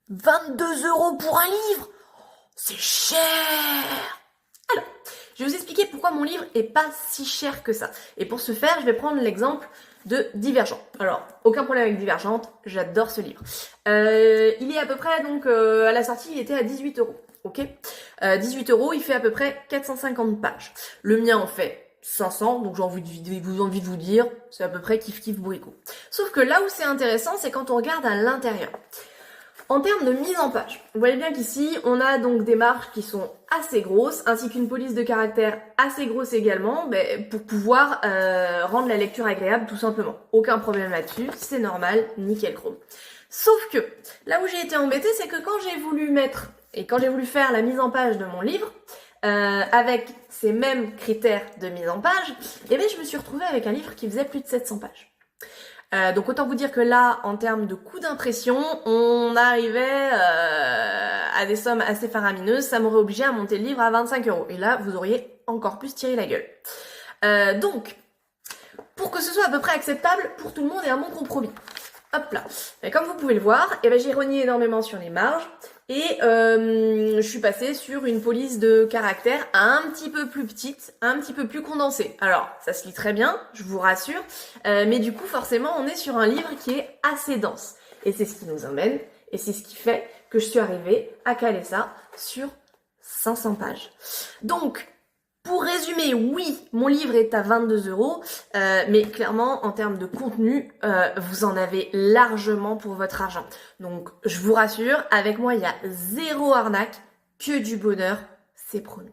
22 € pour un livre? C'est cher! Alors, je vais vous expliquer pourquoi mon livre est pas si cher que ça. Et pour ce faire, je vais prendre l'exemple de Divergente. Alors, aucun problème avec Divergente, j'adore ce livre. Il est à peu près, donc, à la sortie, il était à 18 €. Ok, 18 €, il fait à peu près 450 pages. Le mien en fait 500, donc j'ai envie de vous dire, c'est à peu près kiff bourricot. Sauf que là où c'est intéressant, c'est quand on regarde à l'intérieur. En termes de mise en page, vous voyez bien qu'ici, on a donc des marges qui sont assez grosses, ainsi qu'une police de caractère assez grosse également, pour pouvoir rendre la lecture agréable tout simplement. Aucun problème là-dessus, c'est normal, nickel chrome. Sauf que, là où j'ai été embêtée, c'est que quand j'ai voulu mettre, et quand j'ai voulu faire la mise en page de mon livre, avec ces mêmes critères de mise en page, et bien je me suis retrouvée avec un livre qui faisait plus de 700 pages. Donc autant vous dire que là, en termes de coût d'impression, on arrivait à des sommes assez faramineuses. Ça m'aurait obligé à monter le livre à 25 €. Et là, vous auriez encore plus tiré la gueule. Donc, pour que ce soit à peu près acceptable pour tout le monde et un bon compromis. Hop là. Et comme vous pouvez le voir, j'ai rogné énormément sur les marges. Et je suis passée sur une police de caractère un petit peu plus petite, un petit peu plus condensée. Alors, ça se lit très bien, je vous rassure, mais du coup, forcément, on est sur un livre qui est assez dense. Et c'est ce qui nous emmène, et c'est ce qui fait que je suis arrivée à caler ça sur 500 pages. Donc, pour résumer, oui, mon livre est à 22 €, mais clairement, en termes de contenu, vous en avez largement pour votre argent. Donc, je vous rassure, avec moi, il y a zéro arnaque, que du bonheur, c'est promis.